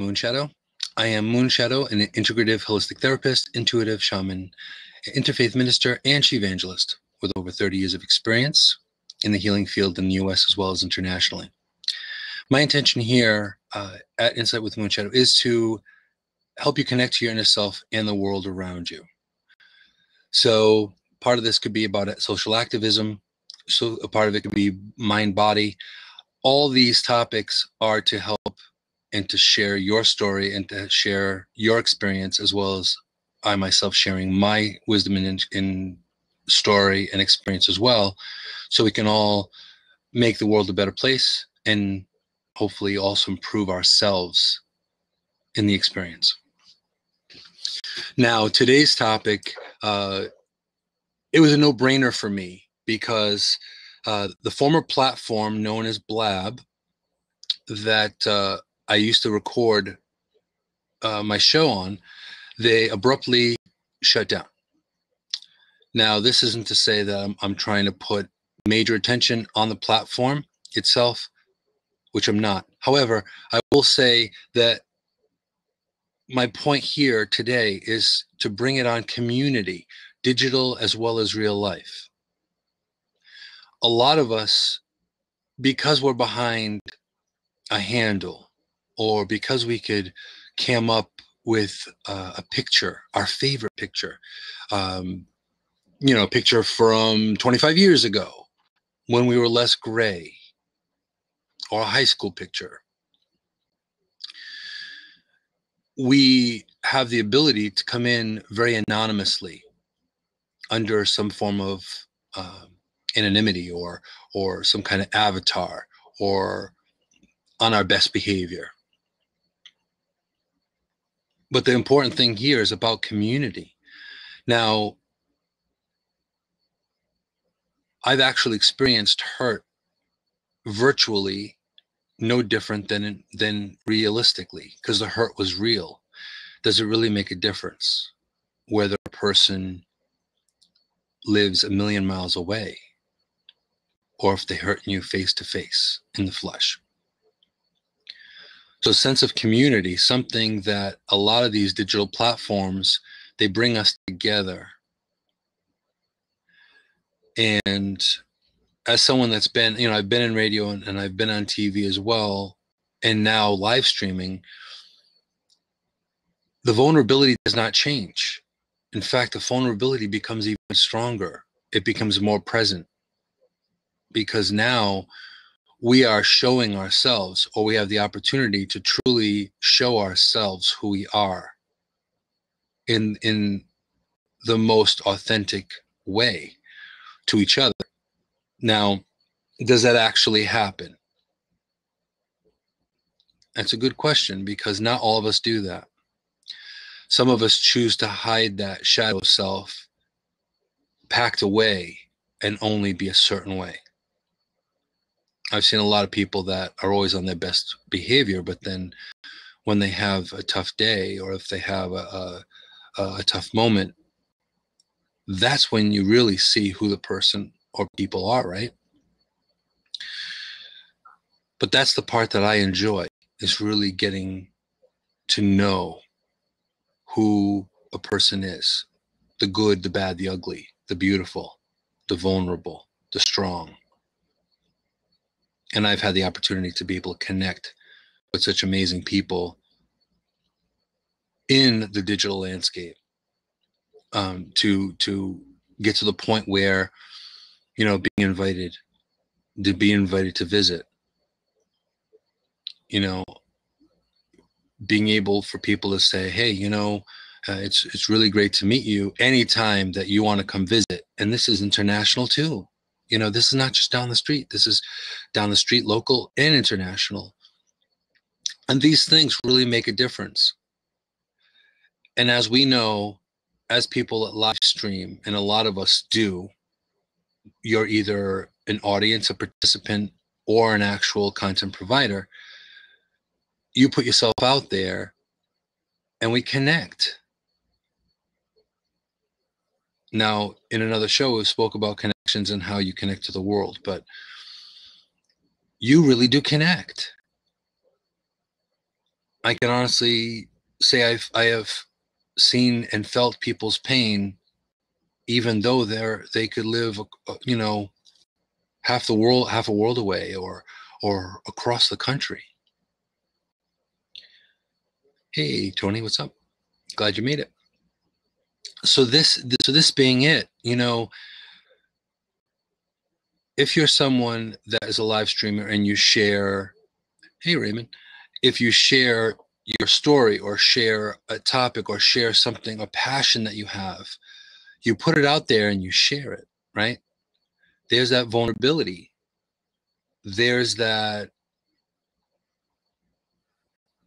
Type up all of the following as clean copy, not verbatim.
Moonshadow. I am Moonshadow, an integrative holistic therapist, intuitive shaman, interfaith minister, and she evangelist with over 30 years of experience in the healing field in the US as well as internationally. My intention here at Insight with Moonshadow is to help you connect to your inner self and the world around you. So part of this could be about social activism. So a part of it could be mind, body. All these topics are to help and to share your story and to share your experience, as well as I myself sharing my wisdom in story and experience as well, so we can all make the world a better place and hopefully also improve ourselves in the experience. Now, today's topic, it was a no-brainer for me because the former platform known as Blab that I used to record my show on, they abruptly shut down. Now, this isn't to say that I'm trying to put major attention on the platform itself, which I'm not. However, I will say that my point here today is to bring it on community, digital as well as real life. A lot of us, because we're behind a handle, or because we could cam up with a picture, our favorite picture, a picture from 25 years ago when we were less gray, or a high school picture. We have the ability to come in very anonymously under some form of anonymity or some kind of avatar, or on our best behavior. But the important thing here is about community. Now, I've actually experienced hurt virtually no different than realistically, because the hurt was real. Does it really make a difference whether a person lives a million miles away or if they hurt you face to face in the flesh? So, sense of community, something that a lot of these digital platforms, they bring us together. And as someone that's been, I've been in radio and I've been on TV as well, and now live streaming, the vulnerability does not change. In fact, the vulnerability becomes even stronger. It becomes more present, because now we are showing ourselves, or we have the opportunity to truly show ourselves who we are in the most authentic way to each other. Now, does that actually happen? That's a good question, because not all of us do that. Some of us choose to hide that shadow self, packed away, and only be a certain way. I've seen a lot of people that are always on their best behavior, but then when they have a tough day, or if they have a tough moment, that's when you really see who the person or people are, right? But that's the part that I enjoy, is really getting to know who a person is: the good, the bad, the ugly, the beautiful, the vulnerable, the strong. And I've had the opportunity to be able to connect with such amazing people in the digital landscape, to get to the point where, being invited to visit, being able for people to say, hey, it's really great to meet you anytime that you want to come visit. And this is international too. This is not just down the street. This is down the street, local and international. And these things really make a difference. And as we know, as people that live stream, and a lot of us do, you're either an audience, a participant, or an actual content provider. You put yourself out there and we connect. Now, in another show, we spoke about connections and how you connect to the world, but you really do connect. I can honestly say I have seen and felt people's pain, even though they could live, you know, half a world away, or across the country. Hey, Tony, what's up? Glad you made it. So this being it, you know, if you're someone that is a live streamer and you share, hey Raymond, if you share your story or share a topic or share something, a passion that you have, you put it out there and you share it, right? There's that vulnerability. There's that,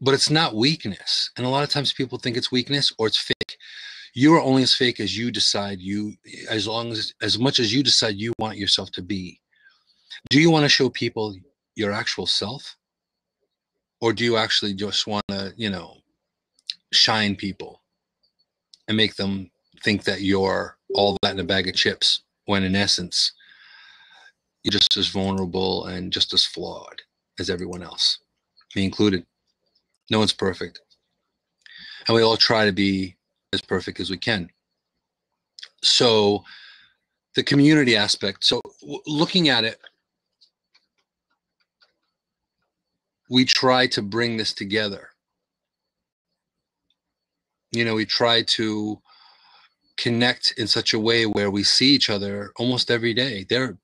but it's not weakness. And a lot of times people think it's weakness or it's fake. You are only as fake as you decide as much as you decide you want yourself to be. Do you want to show people your actual self? Or do you actually just want to, you know, shine people and make them think that you're all that in a bag of chips, when in essence, you're just as vulnerable and just as flawed as everyone else, me included? No one's perfect. And we all try to be as perfect as we can. So the community aspect. So looking at it, we try to bring this together. You know, we try to connect in such a way where we see each other almost every day. There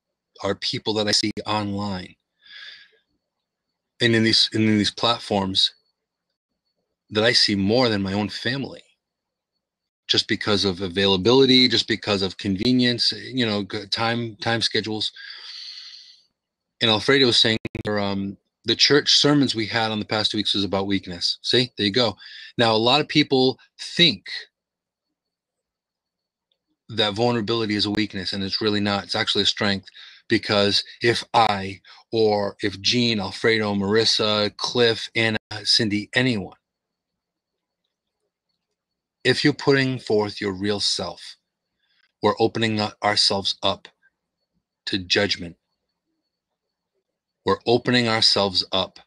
are people that I see online and in these platforms that I see more than my own family, just because of availability, just because of convenience, you know, time schedules. And Alfredo was saying, the church sermons we had on the past 2 weeks was about weakness. See, there you go. Now, a lot of people think that vulnerability is a weakness, and it's really not. It's actually a strength, because if I, or if Jean, Alfredo, Marissa, Cliff, Anna, Cindy, anyone, if you're putting forth your real self, we're opening ourselves up to judgment. We're opening ourselves up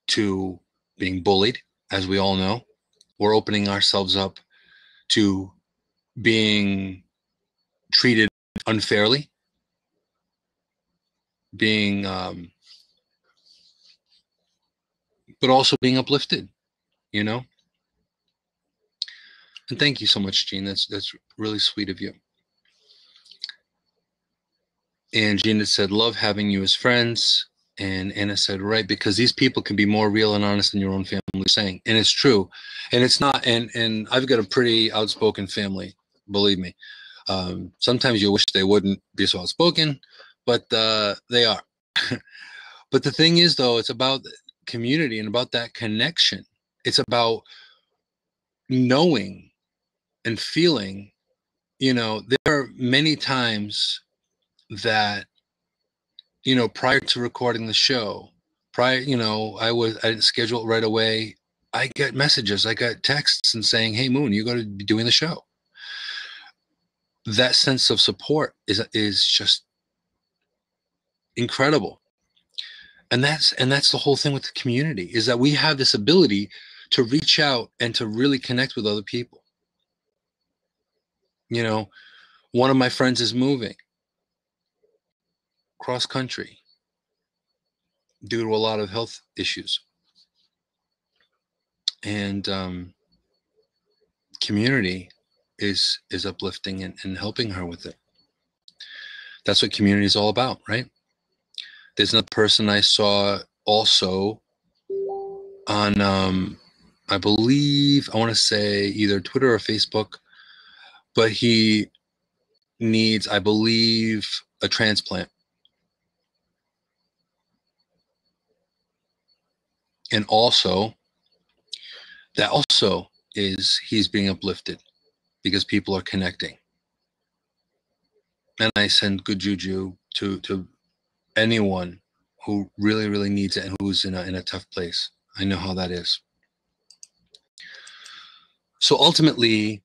to being bullied, as we all know. We're opening ourselves up to being treated unfairly, being, but also being uplifted, you know? And thank you so much, Jean. That's really sweet of you. And Gina said, love having you as friends. And Anna said, right, because these people can be more real and honest than your own family saying. And it's true. And it's not, and I've got a pretty outspoken family, believe me. Sometimes you wish they wouldn't be so outspoken, but they are. But the thing is, though, it's about community and about that connection. It's about knowing and feeling, you know, there are many times that, you know, prior to recording the show, you know, I didn't schedule it right away. I get messages, I got texts and saying, hey Moon, you got to be doing the show. That sense of support is just incredible. And that's the whole thing with the community, is that we have this ability to reach out and to really connect with other people. You know, one of my friends is moving cross country due to a lot of health issues. And community is uplifting and helping her with it. That's what community is all about, right? There's another person I saw also on, I believe, I want to say either Twitter or Facebook, but he needs, I believe, a transplant. And also, that also is, he's being uplifted because people are connecting. And I send good juju to anyone who really, really needs it and who's in a tough place. I know how that is. So ultimately,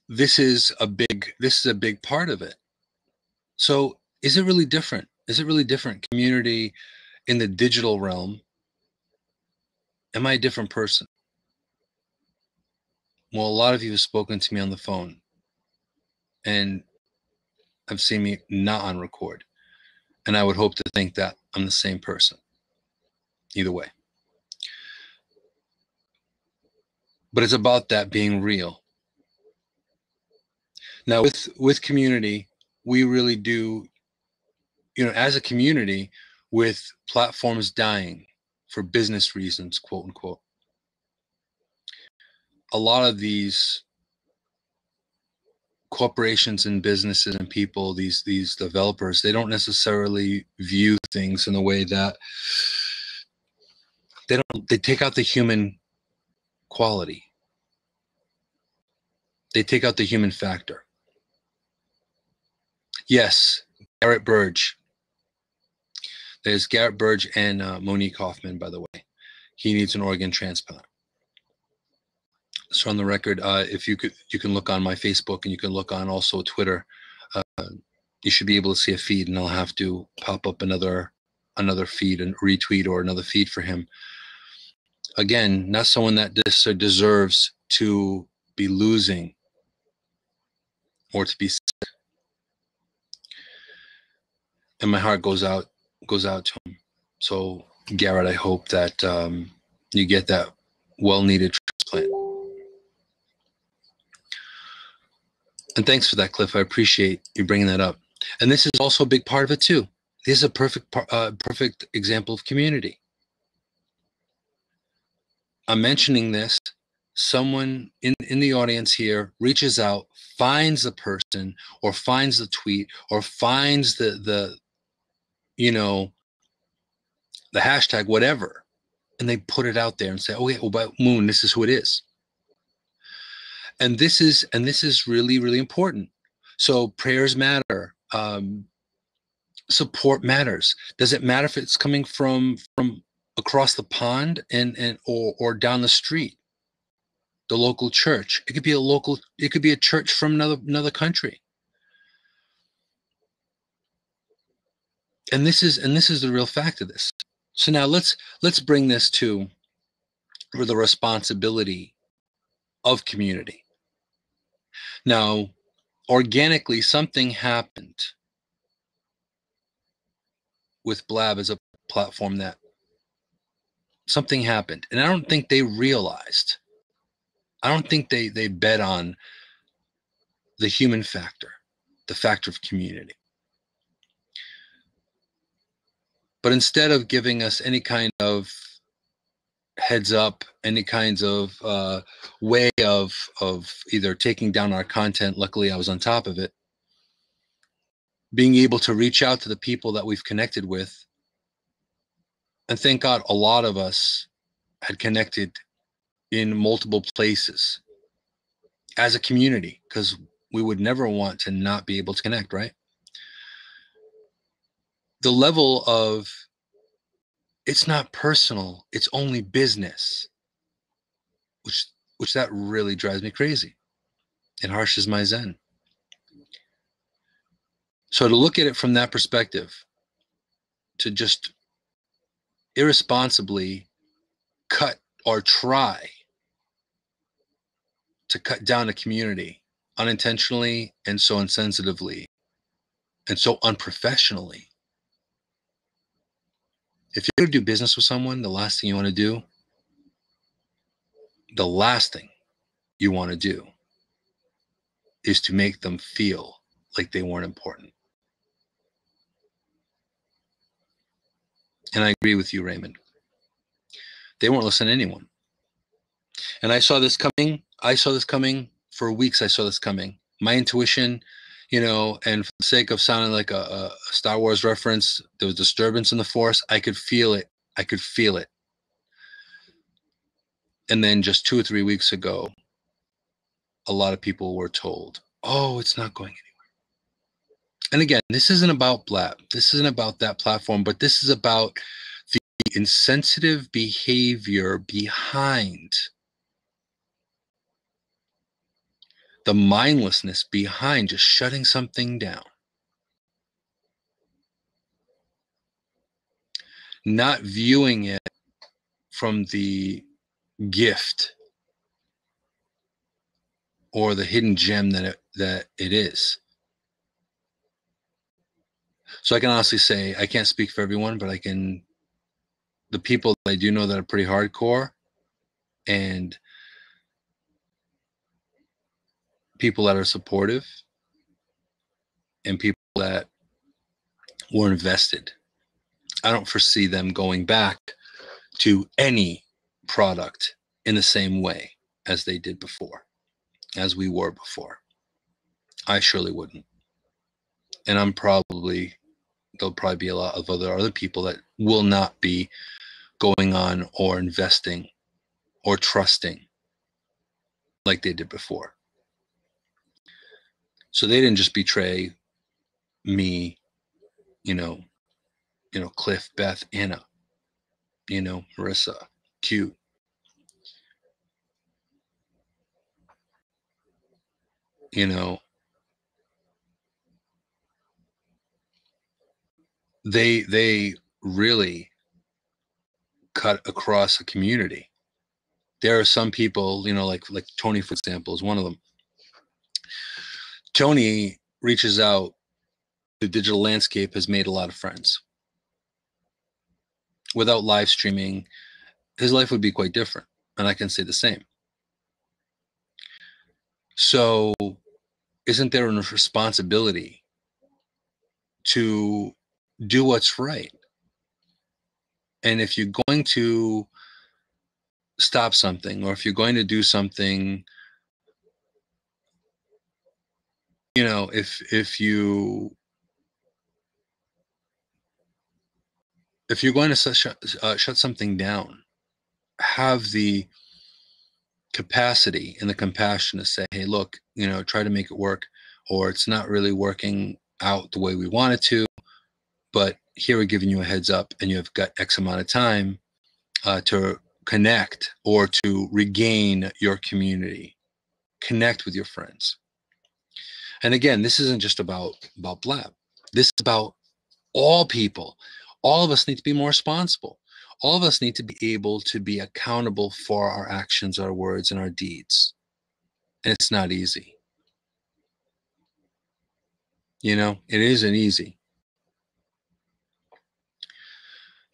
this is a big part of it. So is it really different? Is it really different community in the digital realm Am I a different person? Well, a lot of you have spoken to me on the phone and have seen me not on record. And I would hope to think that I'm the same person. Either way. But it's about that being real. Now, with community, we really do, as a community, with platforms dying for business reasons, quote unquote, a lot of these corporations and businesses and people, these developers, they don't necessarily view things in the way that they take out the human quality. They take out the human factor. Yes, Garrett Burge. There's Garrett Burge and Monique Hoffman, by the way. He needs an organ transplant. So on the record, if you can look on my Facebook and you can look on also Twitter. You should be able to see a feed, and I'll have to pop up another feed and retweet or another feed for him. Again, not someone that deserves to be losing or to be sick. And my heart goes out to him. So Garrett, I hope that you get that well-needed transplant. And thanks for that, Cliff. I appreciate you bringing that up. And this is also a big part of it too. This is a perfect example of community. I'm mentioning this. Someone in the audience here reaches out, finds the person, or finds the tweet, or finds the hashtag, whatever, and they put it out there and say, "Oh yeah, well, by Moon, this is who it is." And this is really, really important. So prayers matter. Support matters. Does it matter if it's coming from across the pond or down the street? The local church. It could be a church from another country. And this is the real fact of this. So now let's bring this to the responsibility of community. Now, organically, something happened with Blab as a platform, that something happened. And I don't think they realized, I don't think they bet on the human factor, the factor of community. But instead of giving us any kind of heads up, any kinds of way of either taking down our content, luckily I was on top of it, being able to reach out to the people that we've connected with. And thank God a lot of us had connected in multiple places as a community, because we would never want to not be able to connect, right? The level of, it's not personal, it's only business, which that really drives me crazy. It harshes my zen. So to look at it from that perspective, to just irresponsibly cut or try to cut down a community unintentionally and so insensitively and so unprofessionally. If you're going to do business with someone, the last thing you want to do is to make them feel like they weren't important. And I agree with you, Raymond. They weren't listening to anyone. And I saw this coming. For weeks. I saw this coming. My intuition, and for the sake of sounding like a Star Wars reference, there was disturbance in the Force. I could feel it. And then just 2 or 3 weeks ago, a lot of people were told, oh, it's not going anywhere. And again, this isn't about Blab. This isn't about that platform, but this is about the insensitive behavior behind, the mindlessness behind just shutting something down. Not viewing it from the gift or the hidden gem that it is. So I can honestly say, I can't speak for everyone, but the people that I do know that are pretty hardcore and people that are supportive and people that were invested, I don't foresee them going back to any product in the same way as they did before, as we were before. I surely wouldn't. And there'll probably be a lot of other people that will not be going on or investing or trusting like they did before. So they didn't just betray me, you know, Cliff, Beth, Anna, Marissa, Q. They really cut across a community. There are some people, like Tony, for example, is one of them. Tony reaches out. The digital landscape has made a lot of friends. Without live streaming, his life would be quite different. And I can say the same. So isn't there a responsibility to do what's right? And if you're going to stop something, or if you're going to do something, if you're going to shut something down, have the capacity and the compassion to say, hey, look, try to make it work, or it's not really working out the way we want it to, but here we're giving you a heads up and you have got X amount of time to connect or to regain your community, connect with your friends. And again, this isn't just about Blab. This is about all people. All of us need to be more responsible. All of us need to be able to be accountable for our actions, our words, and our deeds. And it's not easy. It isn't easy.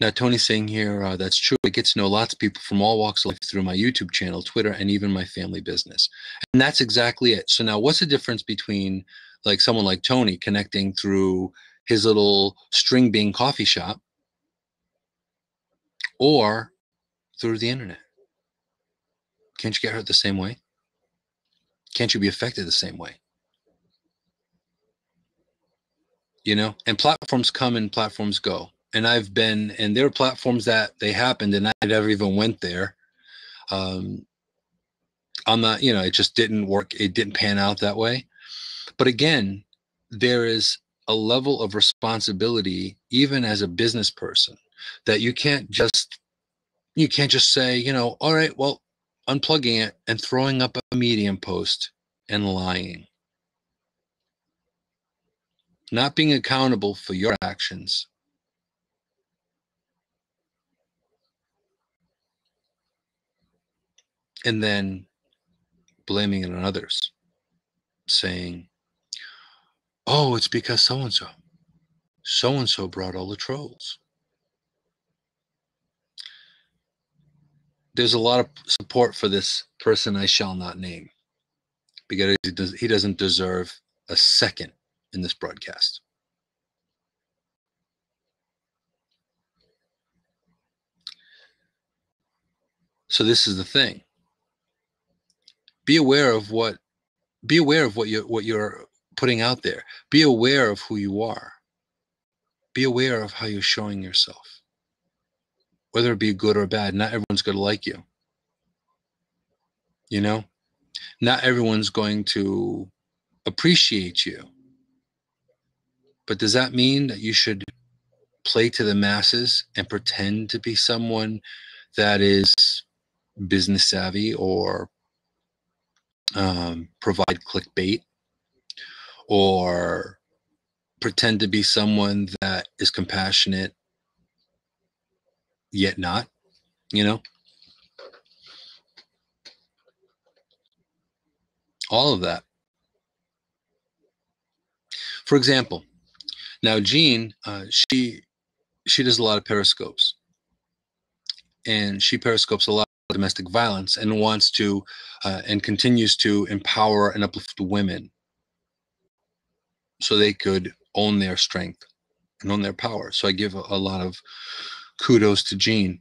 Now, Tony's saying here, that's true. I get to know lots of people from all walks of life through my YouTube channel, Twitter, and even my family business. And that's exactly it. So now what's the difference between like someone like Tony connecting through his little string bean coffee shop or through the internet? Can't you get hurt the same way? Can't you be affected the same way? And platforms come and platforms go. And there are platforms that they happened and I never even went there. I'm not, it just didn't work. It didn't pan out that way. But again, there is a level of responsibility, even as a business person, that you can't just say, all right, well, unplugging it and throwing up a Medium post and lying. Not being accountable for your actions. And then blaming it on others, saying, oh, it's because so-and-so brought all the trolls. There's a lot of support for this person I shall not name because he doesn't deserve a second in this broadcast. So this is the thing. Be aware of what you're putting out there. Be aware of who you are. Be aware of how you're showing yourself. Whether it be good or bad, not everyone's going to like you. Not everyone's going to appreciate you. But does that mean that you should play to the masses and pretend to be someone that is business savvy or provide clickbait or pretend to be someone that is compassionate yet not? all of that. For example, now Jean, she does a lot of periscopes, and she periscopes a lot of domestic violence and wants to and continues to empower and uplift women so they could own their strength and own their power. So I give a lot of kudos to Jean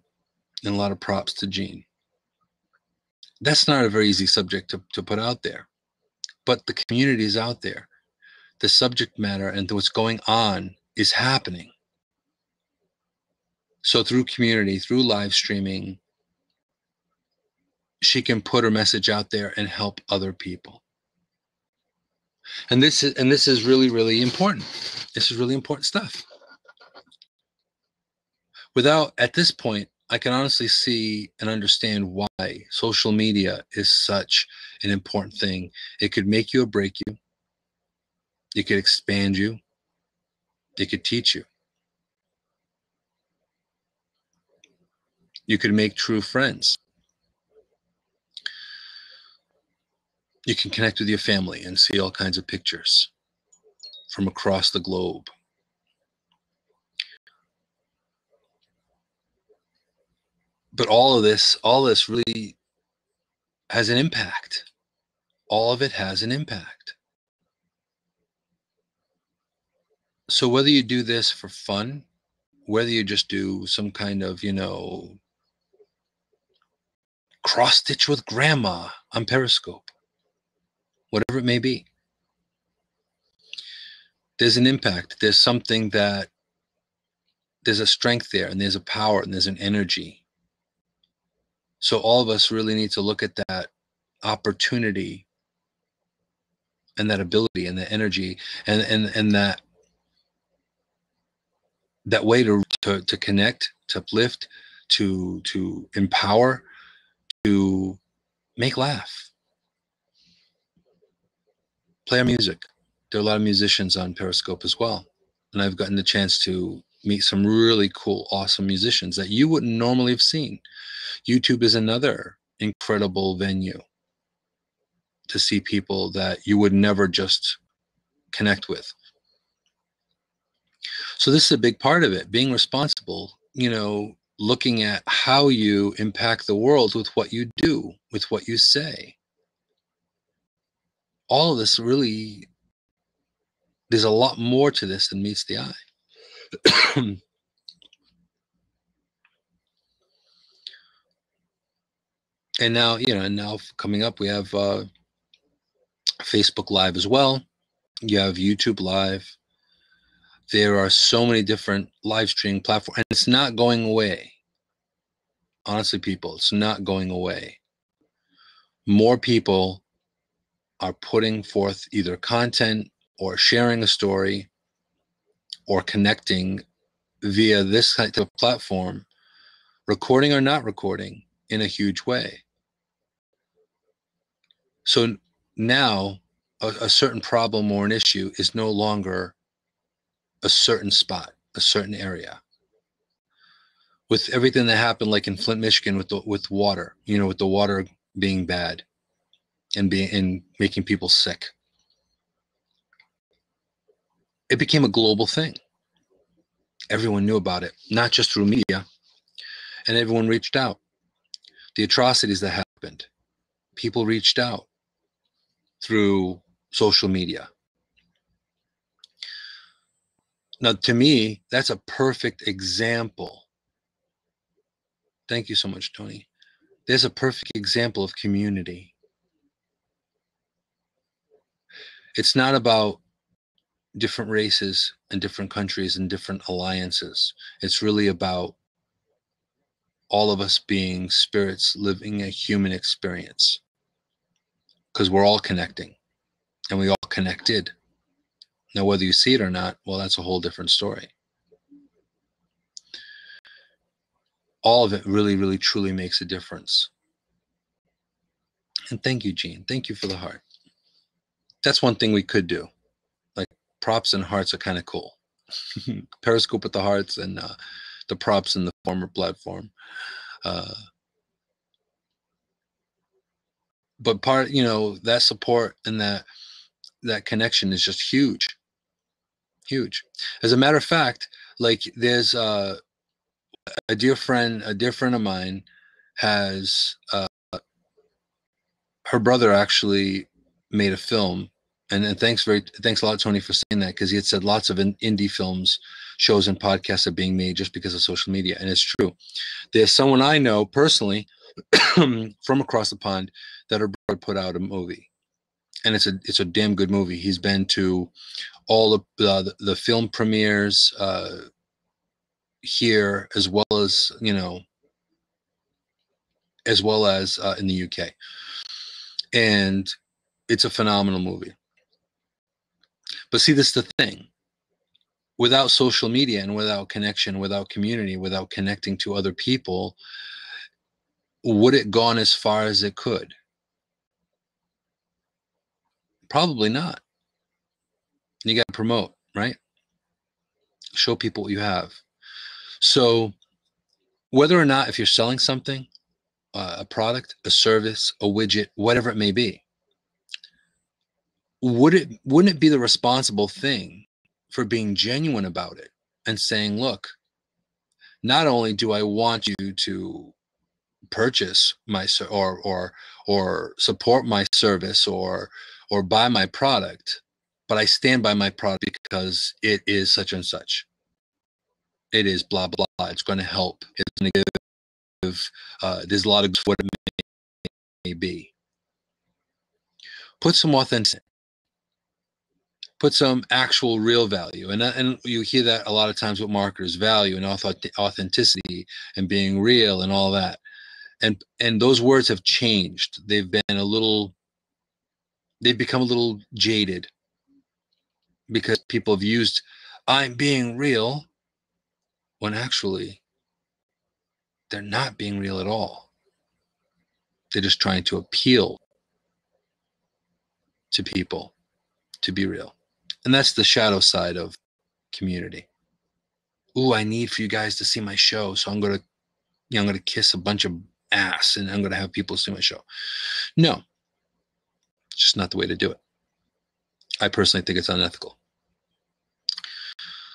and a lot of props to Jean. That's not a very easy subject to put out there, but the community is out there. The subject matter and what's going on is happening. So through community, through live streaming, she can put her message out there and help other people. And this is really, really important. This is really important stuff. At this point, I can honestly see and understand why social media is such an important thing. It could make you or break you. It could expand you. It could teach you. You could make true friends. You can connect with your family and see all kinds of pictures from across the globe. But all this really has an impact. All of it has an impact. So whether you do this for fun, whether you just do some kind of, cross stitch with grandma on Periscope, whatever it may be, there's an impact. There's something there's a strength there, and there's a power, and there's an energy. So all of us really need to look at that opportunity and that ability and that energy and that way to connect, to uplift, to empower, to make laugh, play our music. There are a lot of musicians on Periscope as well, and I've gotten the chance to meet some really cool, awesome musicians that you wouldn't normally have seen. YouTube is another incredible venue to see people that you would never just connect with. So this is a big part of it, being responsible, looking at how you impact the world with what you do, with what you say. All of this really, there's a lot more to this than meets the eye. And now, now coming up, we have Facebook Live as well. You have YouTube Live. There are so many different live streaming platforms, and it's not going away. Honestly, people, it's not going away. More people are putting forth either content or sharing a story or connecting via this type of platform, recording or not recording, in a huge way. So now a certain problem or an issue is no longer a certain spot, a certain area. With everything that happened, like in Flint, Michigan, with water, with the water being bad and making people sick, it became a global thing. Everyone knew about it, not just through media, and everyone reached out. The atrocities that happened, people reached out through social media. Now, to me, that's a perfect example. Thank you so much, Tony. There's a perfect example of community. It's not about different races and different countries and different alliances. It's really about all of us being spirits living a human experience, because we're all connecting and we all connected. Now, whether you see it or not, well, that's a whole different story. All of it really, really, truly makes a difference. And thank you, Jean. Thank you for the heart. That's one thing we could do. Like, props and hearts are kind of cool. Periscope with the hearts and the props in the former platform. but part, that support and that connection is just huge, huge. As a matter of fact, like there's a dear friend of mine has her brother actually made a film, and thanks a lot, Tony, for saying that, because he had said lots of indie films, shows, and podcasts are being made just because of social media, and it's true. There's someone I know personally from across the pond that her brother put out a movie, and it's a damn good movie. He's been to all of the film premieres here, as well as in the UK, and it's a phenomenal movie. But see, this is the thing. Without social media and without connection, without community, without connecting to other people, would it gone as far as it could? Probably not. You got to promote, right? Show people what you have. So whether or not, if you're selling something, a product, a service, a widget, whatever it may be, wouldn't it be the responsible thing for being genuine about it and saying, look, not only do I want you to purchase my or support my service or buy my product, but I stand by my product because it is such and such. It is blah blah blah. It's going to help. It's going to give. There's a lot of what it may be. Put some authenticity. Put some actual real value, and you hear that a lot of times with marketers: value and authenticity and being real and all that. And those words have changed. They've become a little jaded because people have used "I'm being real" when actually they're not being real at all. They're just trying to appeal to people to be real. And that's the shadow side of community. Ooh, I need for you guys to see my show, so I'm going to kiss a bunch of ass and I'm going to have people see my show. No, it's just not the way to do it. I personally think it's unethical.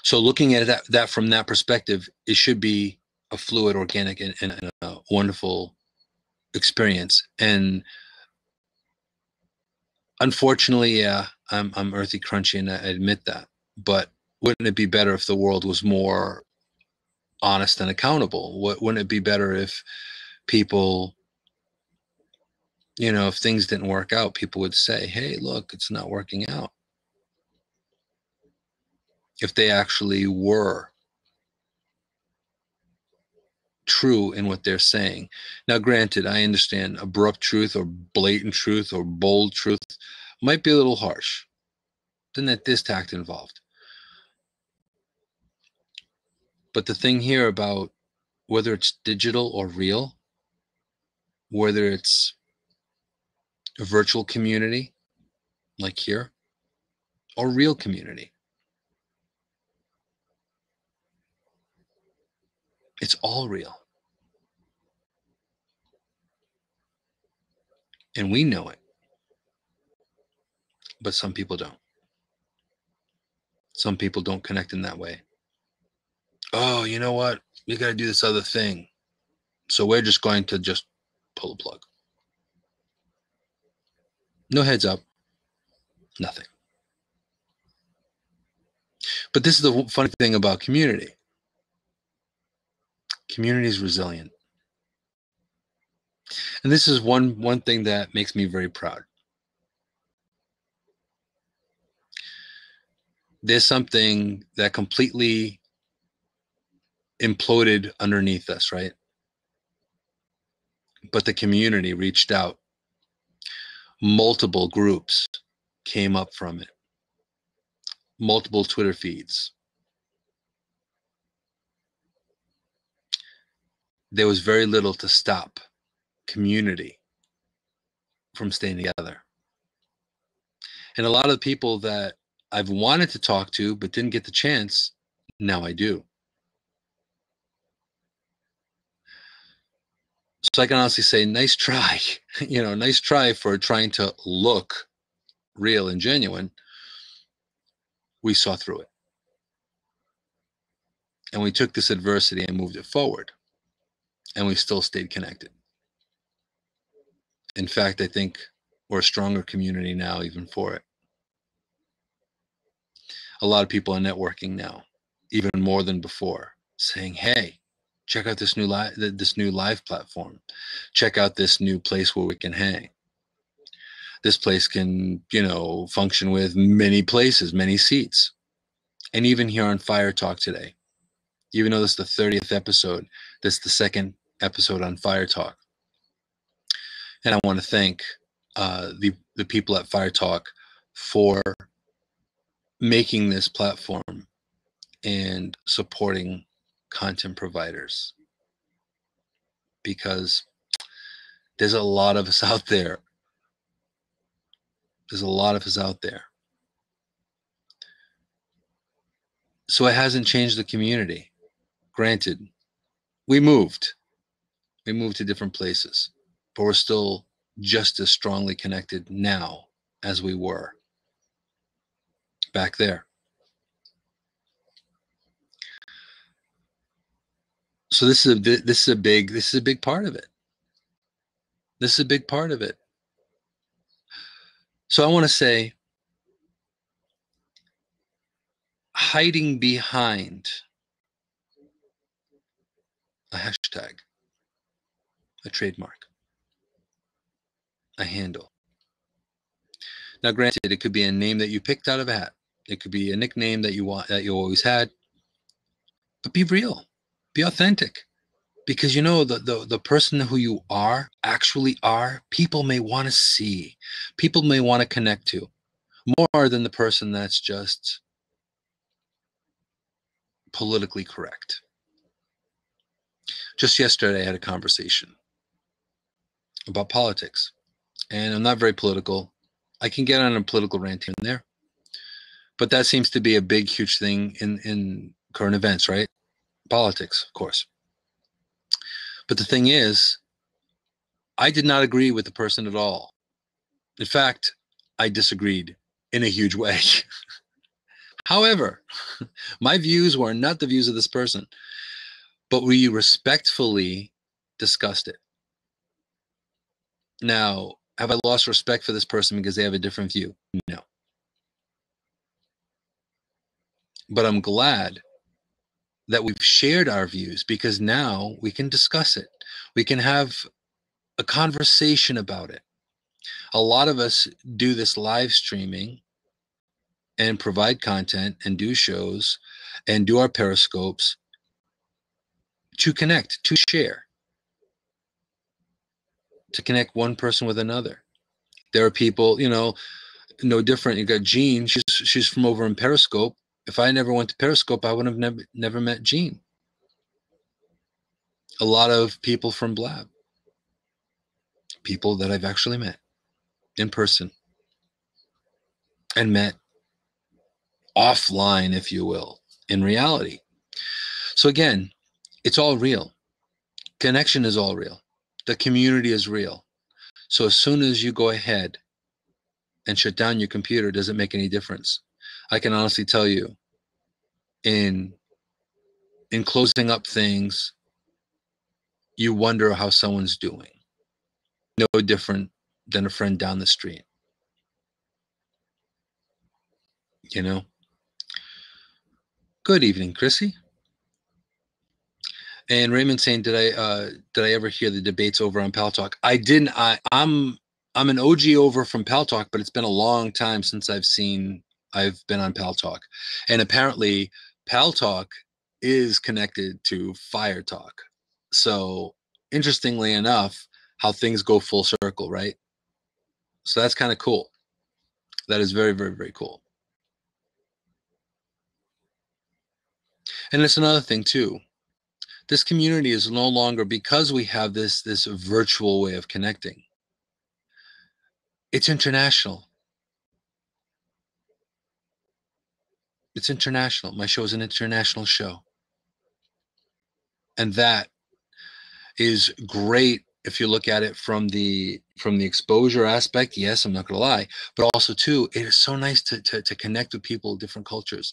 So looking at that from that perspective, it should be a fluid, organic, and a wonderful experience. And unfortunately, yeah, I'm earthy, crunchy, and I admit that. But wouldn't it be better if the world was more honest and accountable? Wouldn't it be better if people, if things didn't work out, people would say, "Hey, look, it's not working out." If they actually were true in what they're saying. Now, granted, I understand abrupt truth or blatant truth or bold truth might be a little harsh. Then there's tact involved. But the thing here about whether it's digital or real, whether it's a virtual community like here or real community, it's all real. And we know it. But some people don't. Some people don't connect in that way. Oh, you know what? We got to do this other thing. So we're just going to just pull the plug. No heads up. Nothing. But this is the funny thing about community. Community is resilient. And this is one thing that makes me very proud. There's something that completely imploded underneath us, right? But the community reached out. Multiple groups came up from it. Multiple Twitter feeds. There was very little to stop community from staying together. And a lot of the people that I've wanted to talk to but didn't get the chance, now I do. So I can honestly say, nice try, nice try for trying to look real and genuine. We saw through it. And we took this adversity and moved it forward. And we still stayed connected. In fact, I think we're a stronger community now even for it. A lot of people are networking now, even more than before, saying, hey, check out this new live platform. Check out this new place where we can hang. This place can, function with many places, many seats. And even here on Fire Talk today, even though this is the 30th episode, this is the second episode on Fire Talk. And I want to thank the people at Fire Talk for making this platform and supporting content providers, because there's a lot of us out there. There's a lot of us out there. So it hasn't changed the community. Granted, we moved to different places, but we're still just as strongly connected now as we were back there. So this is a big part of it. This is a big part of it. So I want to say, hiding behind a hashtag, a trademark, a handle. Now, granted, it could be a name that you picked out of a hat. It could be a nickname that you always had. But be real, be authentic, because the person who you actually are, people may want to see, people may want to connect to, more than the person that's just politically correct. Just yesterday, I had a conversation about politics, and I'm not very political. I can get on a political rant here and there, but that seems to be a big, huge thing in current events, right? Politics, of course. But the thing is, I did not agree with the person at all. In fact, I disagreed in a huge way. However, my views were not the views of this person, but we respectfully discussed it. Now, have I lost respect for this person because they have a different view? No. But I'm glad that we've shared our views, because now we can discuss it. We can have a conversation about it. A lot of us do this live streaming and provide content and do shows and do our periscopes to connect, to share, to connect one person with another. There are people, no different. You got Jean. She's from over in Periscope. If I never went to Periscope, I would have never met Jean. A lot of people from Blab, people that I've actually met in person and met offline, if you will, in reality. So again, it's all real. Connection is all real. The community is real. So as soon as you go ahead and shut down your computer, does it make any difference? I can honestly tell you, in closing up things, you wonder how someone's doing. No different than a friend down the street. Good evening, Chrissy. And Raymond saying, did I ever hear the debates over on Pal Talk? I didn't. I'm an OG over from Pal Talk, but it's been a long time since I've been on Pal Talk. And apparently Pal Talk is connected to Fire Talk. So interestingly enough, how things go full circle, right? So that's kind of cool. That is very, very, very cool. And it's another thing too. This community is no longer, because we have this virtual way of connecting. It's international. It's international. My show is an international show. And that is great if you look at it from the exposure aspect, yes, I'm not going to lie, but also too, it is so nice to connect with people, different cultures,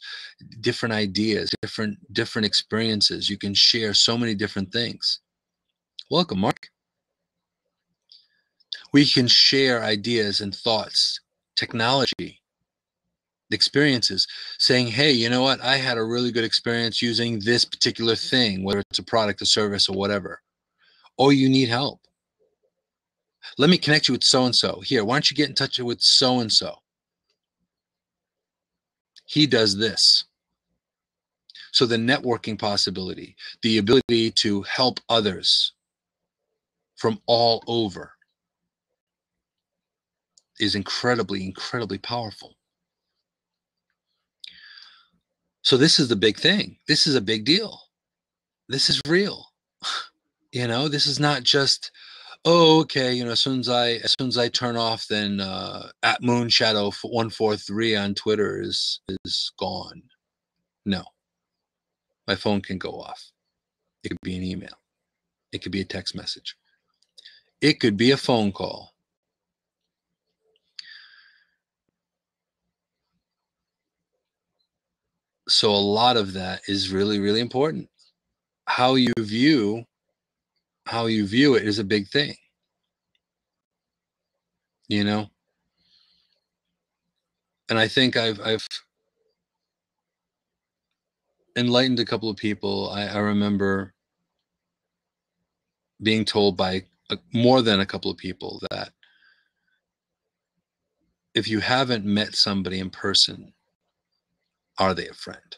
different ideas, different experiences. You can share so many different things. Welcome, Mark. We can share ideas and thoughts, technology, experiences, saying, hey, you know what, I had a really good experience using this particular thing, whether it's a product, a service, or whatever, or you need help. Let me connect you with so-and-so. Here, why don't you get in touch with so-and-so? He does this. So the networking possibility, the ability to help others from all over is incredibly, incredibly powerful. So this is the big thing. This is a big deal. This is real. You know, this is not just, oh, okay, you know, as soon as I turn off, then at Moonshadow 143 on Twitter is gone. No, my phone can go off. It could be an email. It could be a text message. It could be a phone call. So a lot of that is really, really important. How you view it is a big thing. You know? And I think I've enlightened a couple of people. I remember being told by more than a couple of people that if you haven't met somebody in person, are they a friend?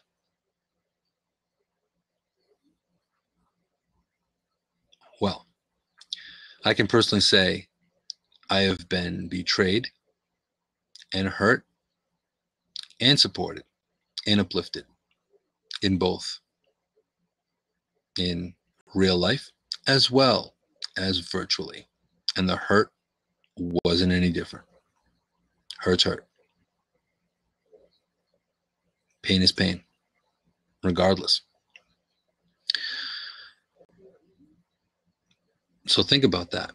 Well, I can personally say I have been betrayed and hurt and supported and uplifted in both, in real life as well as virtually. And the hurt wasn't any different. Hurt's hurt. Pain is pain, regardless. So think about that.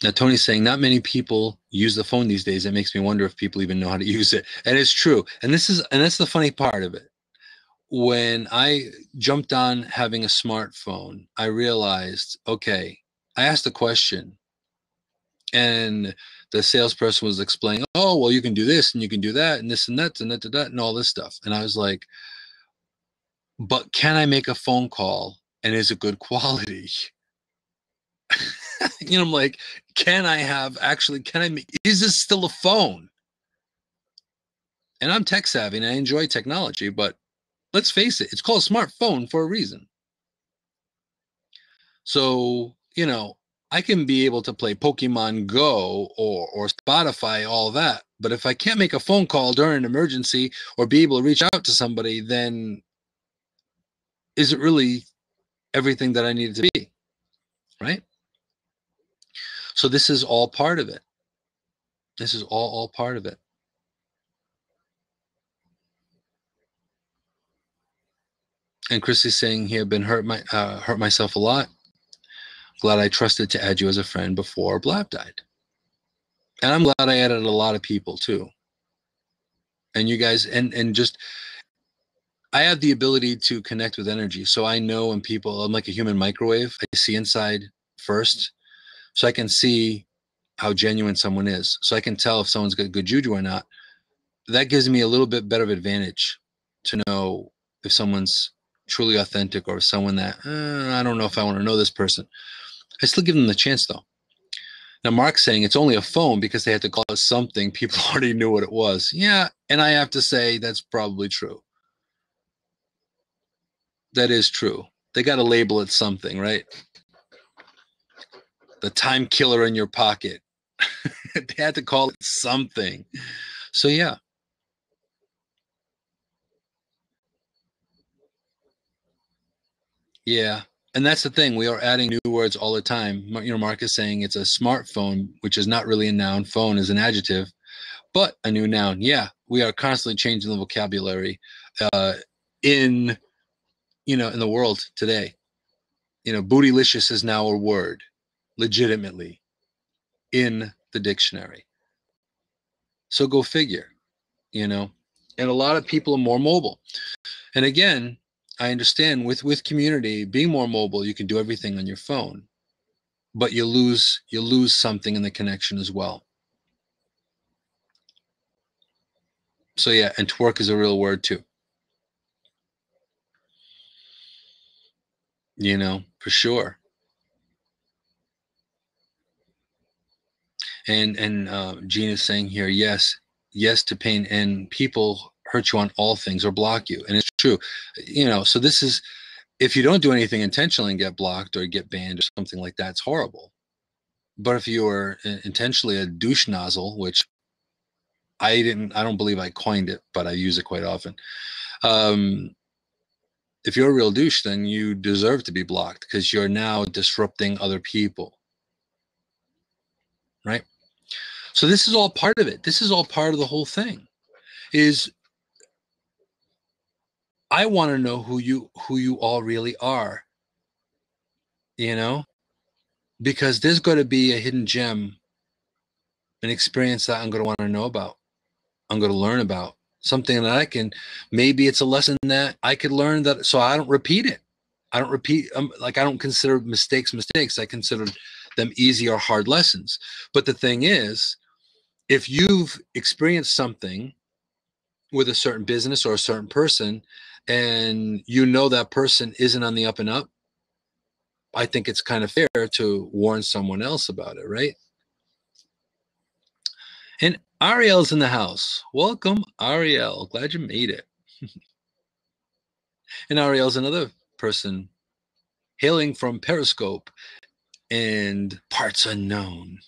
Now, Tony's saying not many people use the phone these days. It makes me wonder if people even know how to use it. And it's true. And that's the funny part of it. When I jumped on having a smartphone, I realized, okay, I asked a question and the salesperson was explaining, oh, well, you can do this and you can do that and this and that and that and that and all this stuff. And I was like, but can I make a phone call and is it good quality? You know, I'm like, can I make, is this still a phone? And I'm tech savvy and I enjoy technology, but let's face it, it's called a smartphone for a reason. So, you know, I can be able to play Pokemon Go or Spotify, all that. But if I can't make a phone call during an emergency or be able to reach out to somebody, then is it really everything that I need it to be? Right? So this is all part of it. This is all part of it. And Chrissy's saying here, been hurt myself a lot. Glad I trusted to add you as a friend before Blab died. And I'm glad I added a lot of people too. And you guys, and just, I have the ability to connect with energy. So I know when people, I'm like a human microwave. I see inside first. So I can see how genuine someone is. So I can tell if someone's got good juju or not. That gives me a little bit better of advantage to know if someone's truly authentic or someone that, I don't know if I want to know this person. I still give them the chance though. Now, Mark's saying it's only a phone because they had to call it something. People already knew what it was. Yeah, and I have to say that's probably true. That is true. They got to label it something, right? The time killer in your pocket. They had to call it something. So, yeah. Yeah. And that's the thing. We are adding new words all the time. You know, Mark is saying it's a smartphone, which is not really a noun. Phone is an adjective, but a new noun. Yeah. We are constantly changing the vocabulary in the world today. You know, bootylicious is now a word. legitimately in the dictionary. So go figure, you know. And a lot of people are more mobile. And again, I understand with community being more mobile, you can do everything on your phone, but you lose something in the connection as well. So yeah, and twerk is a real word too. You know, for sure. And Gene is saying here, yes to pain, and people hurt you on all things or block you, and it's true. You know, so this is, if you don't do anything intentionally and get blocked or get banned or something like that, it's horrible. But if you are intentionally a douche nozzle, which I don't believe I coined it, but I use it quite often. If you're a real douche, then you deserve to be blocked because you're now disrupting other people, right? So this is all part of it. This is all part of the whole thing. Is I want to know who you all really are, you know, because there's going to be a hidden gem, an experience that I'm going to want to know about. I'm going to learn about something that I can, maybe it's a lesson that I could learn that, so I don't repeat it. I don't repeat, like, I don't consider mistakes. I consider them easy or hard lessons. But the thing is, if you've experienced something with a certain business or a certain person, and you know that person isn't on the up and up, I think it's kind of fair to warn someone else about it, right? And Ariel's in the house. Welcome, Ariel. Glad you made it. And Ariel's another person hailing from Periscope and parts unknown.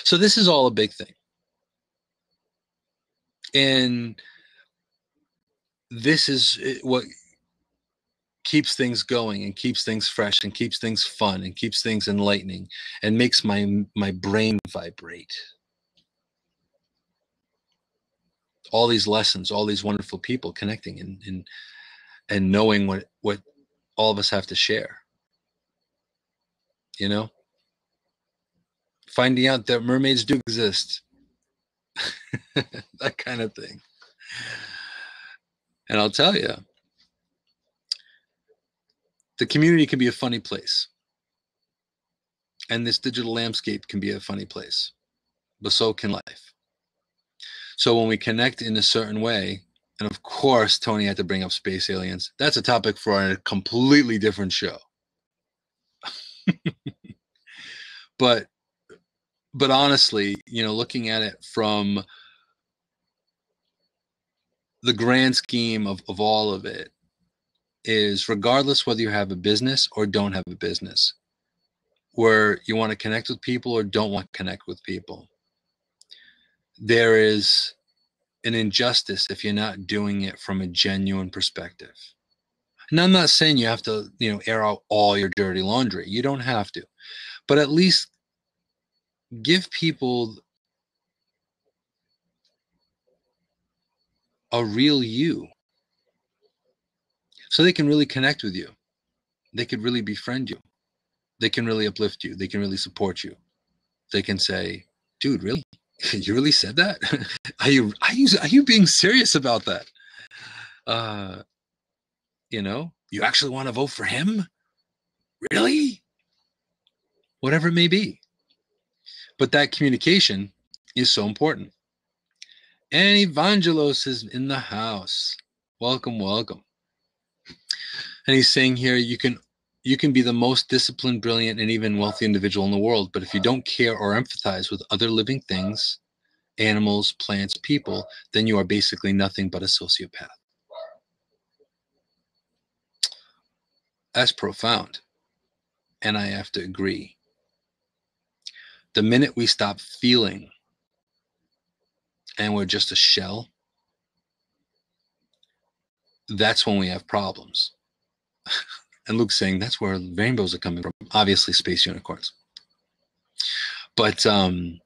So this is all a big thing. And this is what keeps things going and keeps things fresh and keeps things fun and keeps things enlightening and makes my brain vibrate. All these lessons, all these wonderful people connecting and knowing what all of us have to share. You know, finding out that mermaids do exist. That kind of thing. And I'll tell you, the community can be a funny place. And this digital landscape can be a funny place. But so can life. So when we connect in a certain way, and of course, Tony had to bring up space aliens. That's a topic for a completely different show. but honestly, you know, looking at it from the grand scheme of all of it, is regardless whether you have a business or don't have a business, where you want to connect with people or don't want to connect with people, there is an injustice if you're not doing it from a genuine perspective. And I'm not saying you have to, you know, air out all your dirty laundry. You don't have to. But at least give people a real you so they can really connect with you. They could really befriend you. They can really uplift you. They can really support you. They can say, dude, really? You really said that? Are you being serious about that? You know, you actually want to vote for him? Really? Whatever it may be. But that communication is so important. And Evangelos is in the house. Welcome, welcome. And he's saying here, you can be the most disciplined, brilliant, and even wealthy individual in the world, but if you don't care or empathize with other living things, animals, plants, people, then you are basically nothing but a sociopath. That's profound. And I have to agree. The minute we stop feeling and we're just a shell, that's when we have problems. And Luke's saying that's where rainbows are coming from. Obviously, space unicorns. But am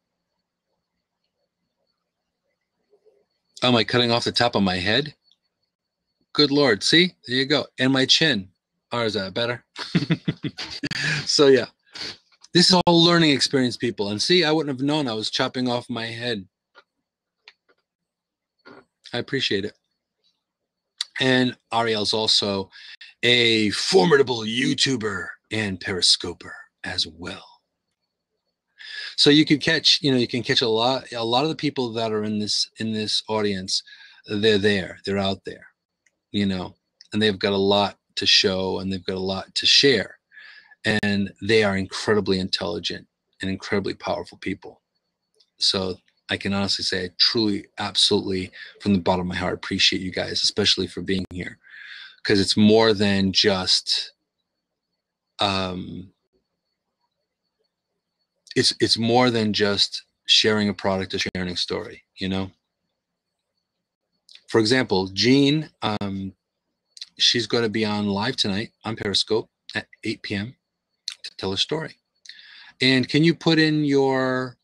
I cutting off the top of my head? Good Lord. See? There you go. And my chin. Oh, is that better? So yeah, this is all learning experience, people. And see, I wouldn't have known I was chopping off my head. I appreciate it. And Ariel's also a formidable YouTuber and Periscoper as well. So you can catch, you can catch a lot of the people that are in this audience. They're out there, and they've got a lot to show and they've got a lot to share. And they are incredibly intelligent and incredibly powerful people. So I can honestly say I truly, absolutely, from the bottom of my heart, appreciate you guys, especially for being here. Because it's more than just it's more than just sharing a product or sharing a story, For example, Jean, she's going to be on live tonight on Periscope at 8 p.m. to tell her story. And can you put in your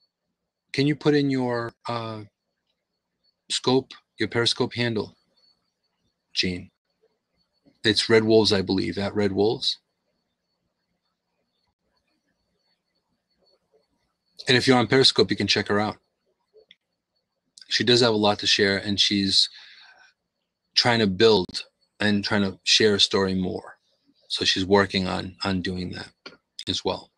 your Periscope handle, Jean? It's Red Wolves, I believe, at Red Wolves. And if you're on Periscope, you can check her out. She does have a lot to share, and she's trying to build and trying to share a story more. So she's working on doing that as well.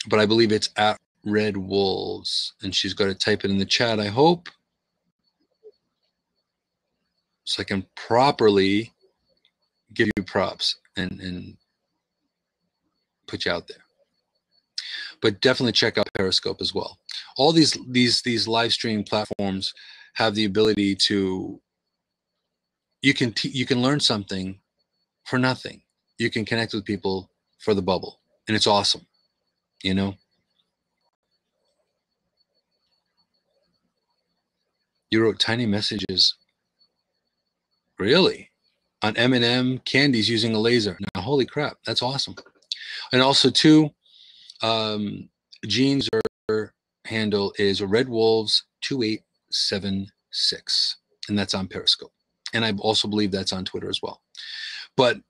But I believe it's at Red Wolves, and she's got to type it in the chat, I hope, so I can properly give you props and put you out there. But definitely check out Periscope as well. All these live streaming platforms have the ability to, you can learn something for nothing. You can connect with people for the bubble, and it's awesome, You wrote tiny messages, really, on M&M candies using a laser. Now, holy crap, that's awesome. And also, too, Jean's handle is Red Wolves 2876, and that's on Periscope. And I also believe that's on Twitter as well. But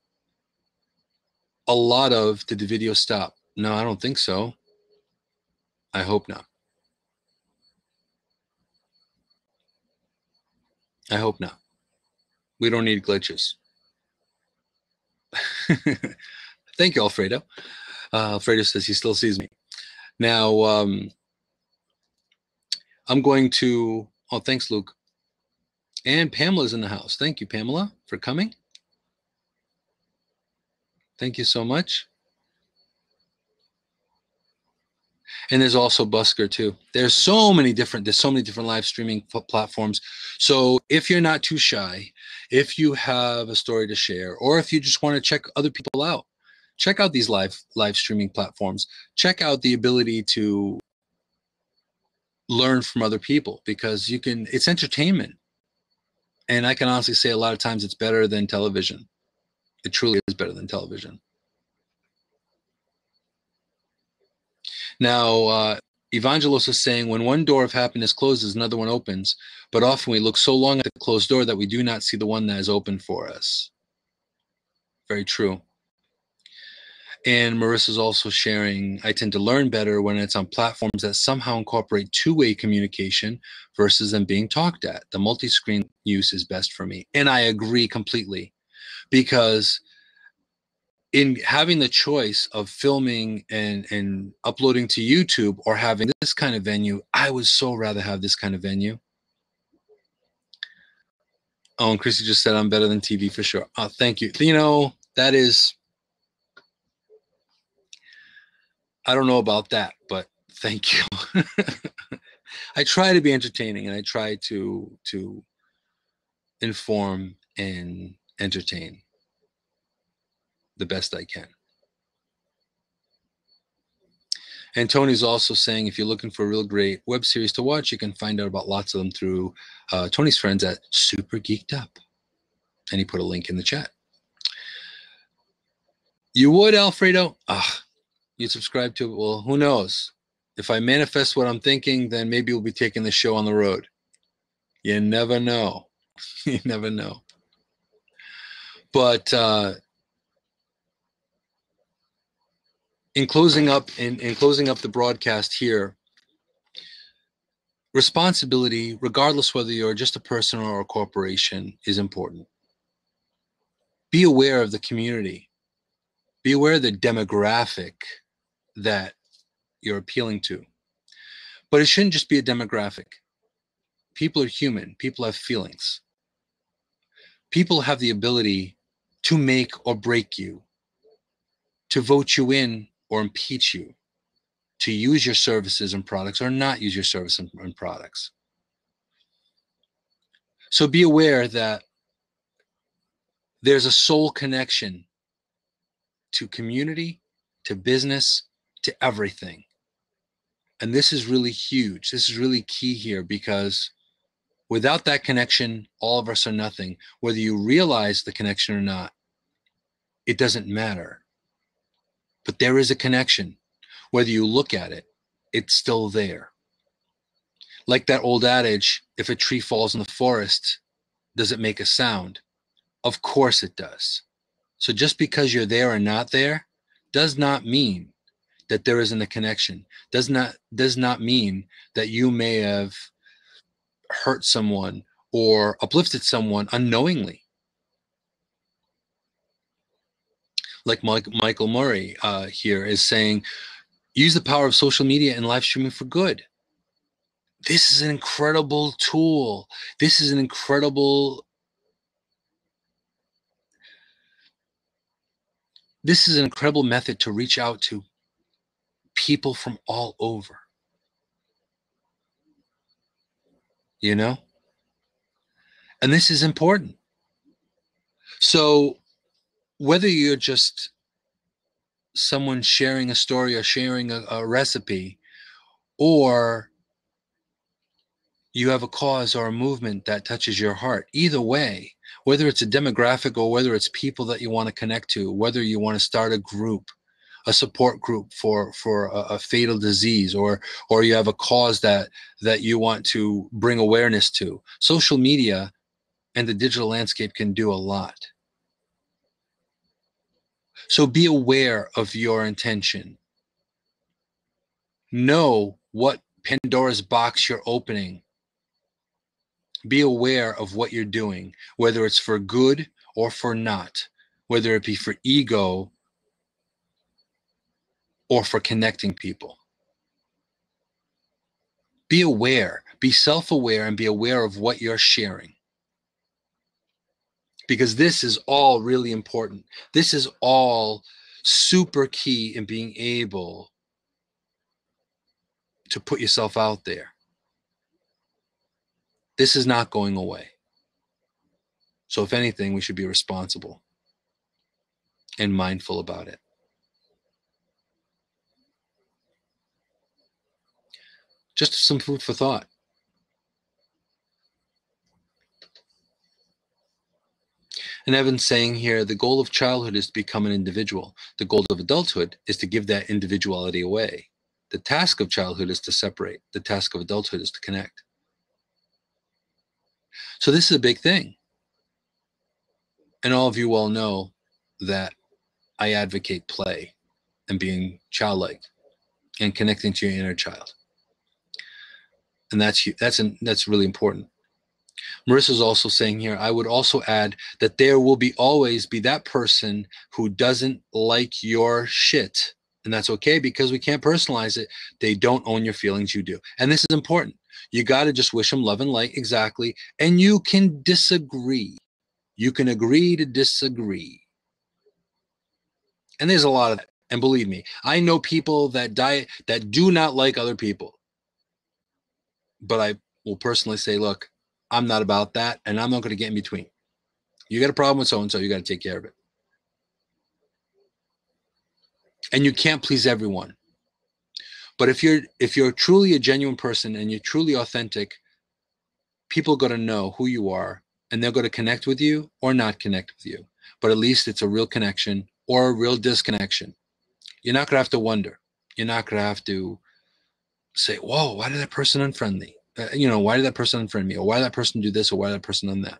a lot of, did the video stop? No, I don't think so. I hope not. I hope not. We don't need glitches. Thank you, Alfredo. Alfredo says he still sees me. Now, I'm going to, oh, thanks, Luke. And Pamela's in the house. Thank you, Pamela, for coming. Thank you so much. And there's also Busker too. There's so many different live streaming platforms. So if you're not too shy, if you have a story to share, or if you just want to check other people out, check out these live streaming platforms. Check out the ability to learn from other people, because it's entertainment. And I can honestly say a lot of times it's better than television. It truly is better than television. Now, Evangelos is saying, when one door of happiness closes, another one opens. But often we look so long at the closed door that we do not see the one that is open for us. Very true. And Marissa's also sharing, I tend to learn better when it's on platforms that somehow incorporate two-way communication versus them being talked at. The multi-screen use is best for me. And I agree completely, because in having the choice of filming and uploading to YouTube or having this kind of venue, I would so rather have this kind of venue. Oh, and Chrissy just said I'm better than TV for sure. Oh, thank you. That is, I don't know about that, but thank you. I try to be entertaining, and I try to inform and entertain the best I can. And Tony's also saying, if you're looking for a real great web series to watch, you can find out about lots of them through Tony's friends at Super Geeked Up. And he put a link in the chat. You would, Alfredo? You'd subscribe to it? Well, who knows? If I manifest what I'm thinking, then maybe we'll be taking the show on the road. You never know. You never know. But in closing up the broadcast here, responsibility, regardless whether you're just a person or a corporation, is important. Be aware of the community. Be aware of the demographic that you're appealing to. But it shouldn't just be a demographic. People are human. People have feelings. People have the ability to make or break you, to vote you in or impeach you, to use your services and products or not use your services and products. So be aware that there's a soul connection to community, to business, to everything. And this is really huge. This is really key here, because without that connection, all of us are nothing. Whether you realize the connection or not, it doesn't matter. But there is a connection. Whether you look at it, it's still there. Like that old adage, if a tree falls in the forest, does it make a sound? Of course it does. So just because you're there or not there does not mean that there isn't a connection. Does not mean that you may have hurt someone or uplifted someone unknowingly. Like Michael Murray here is saying, use the power of social media and live streaming for good. This is an incredible tool. This is an incredible method to reach out to people from all over. You know? And this is important. So whether you're just someone sharing a story or sharing a recipe, or you have a cause or a movement that touches your heart, either way, whether it's a demographic or whether it's people that you want to connect to, whether you want to start a group, a support group for a fatal disease, or you have a cause that you want to bring awareness to, social media and the digital landscape can do a lot. So be aware of your intention. Know what Pandora's box you're opening. Be aware of what you're doing, whether it's for good or for not, whether it be for ego or for connecting people. Be aware, be self-aware, and be aware of what you're sharing. Because this is all really important. This is all super key in being able to put yourself out there. This is not going away. So if anything, we should be responsible and mindful about it. Just some food for thought. And Evan's saying here, the goal of childhood is to become an individual. The goal of adulthood is to give that individuality away. The task of childhood is to separate. The task of adulthood is to connect. So this is a big thing. And all of you all know that I advocate play and being childlike and connecting to your inner child. And that's really important. Marissa's also saying here, I would also add that there will always be that person who doesn't like your shit. And that's okay, because we can't personalize it. They don't own your feelings, you do. And this is important. You got to just wish them love and light, exactly. And you can disagree. You can agree to disagree. And there's a lot of that. And believe me, I know people that do not like other people. But I will personally say, look, I'm not about that, and I'm not going to get in between. You got a problem with so-and-so, you got to take care of it. And you can't please everyone. But if you're truly a genuine person and you're truly authentic, people are going to know who you are, and they're going to connect with you or not connect with you. But at least it's a real connection or a real disconnection. You're not going to have to wonder. You're not going to have to say, whoa, why did that person unfriend me? Why did that person unfriend me? Or why did that person do this? Or why did that person done that?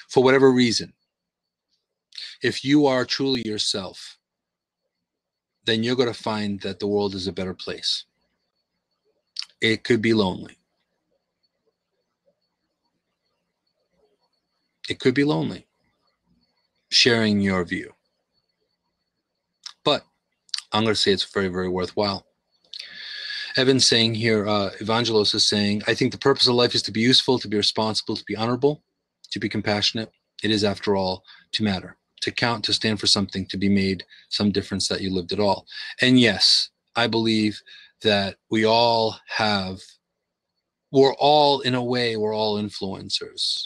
for whatever reason, if you are truly yourself, then you're going to find that the world is a better place. It could be lonely. It could be lonely sharing your view. But I'm going to say it's very, very worthwhile. Evan's saying here, Evangelos is saying, I think the purpose of life is to be useful, to be responsible, to be honorable, to be compassionate. It is, after all, to matter, to count, to stand for something, to be made some difference that you lived at all. And yes, I believe that we're all, in a way, we're all influencers.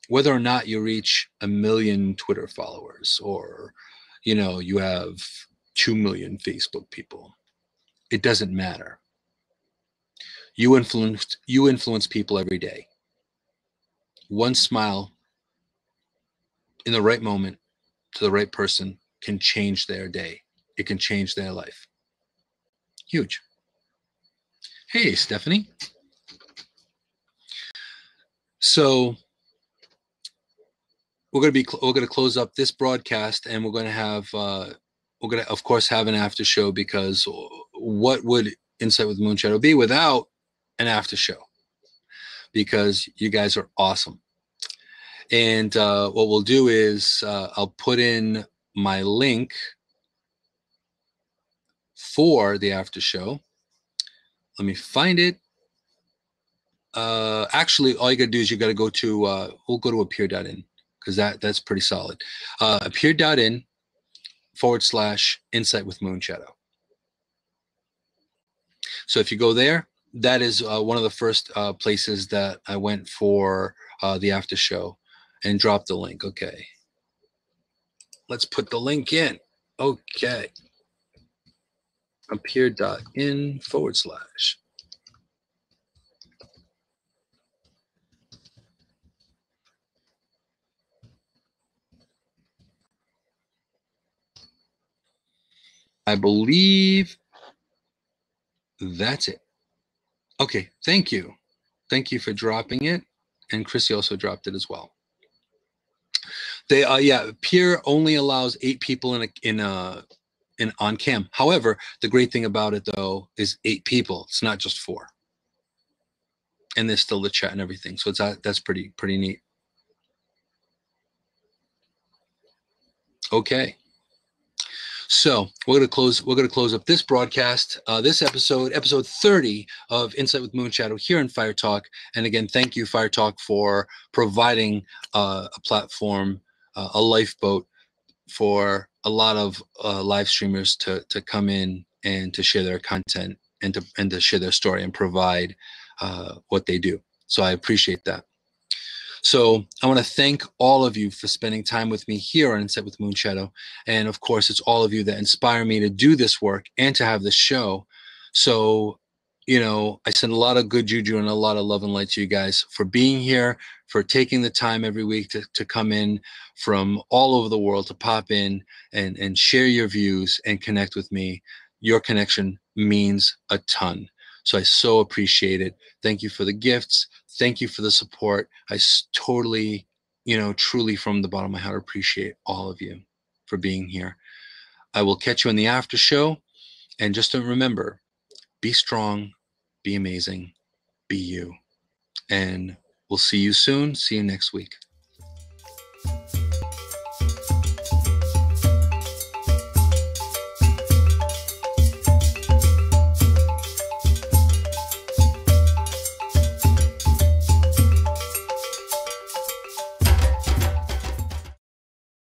Whether or not you reach 1 million Twitter followers or, you have 2 million Facebook people, it doesn't matter. You influence people every day. One smile in the right moment to the right person can change their day. It can change their life. Huge. Hey, Stephanie. So we're going to close up this broadcast, and we're going to of course have an after show, because what would Insight with Moonshadow be without an after show? Because you guys are awesome. And what we'll do is I'll put in my link for the after show. Let me find it. Actually, all you gotta do is you gotta go to we'll go to appear.in, because that's pretty solid. Appear.in / Insight with Moonshadow. So if you go there, that is one of the first places that I went for the after show, and drop the link. Okay, let's put the link in. Okay, appear.in / I believe that's it. Okay, thank you. Thank you for dropping it. And Chrissy also dropped it as well. They Peer only allows 8 people in on cam. However, the great thing about it though is 8 people. It's not just 4. And there's still the chat and everything. So that's pretty neat. Okay. So we're gonna close up this broadcast, this episode 30 of Insight with Moonshadow here in Fire Talk. And again, thank you, Fire Talk, for providing a platform, a lifeboat for a lot of live streamers to come in and to share their content and to share their story and provide what they do. So I appreciate that. So I want to thank all of you for spending time with me here on Insight with Moonshadow. And of course, it's all of you that inspire me to do this work and to have this show. So, I send a lot of good juju and a lot of love and light to you guys for being here, for taking the time every week to come in from all over the world, to pop in and share your views and connect with me. Your connection means a ton. So I so appreciate it. Thank you for the gifts. Thank you for the support. I totally, truly from the bottom of my heart appreciate all of you for being here. I will catch you in the after show. And just to remember, be strong, be amazing, be you. And we'll see you soon. See you next week.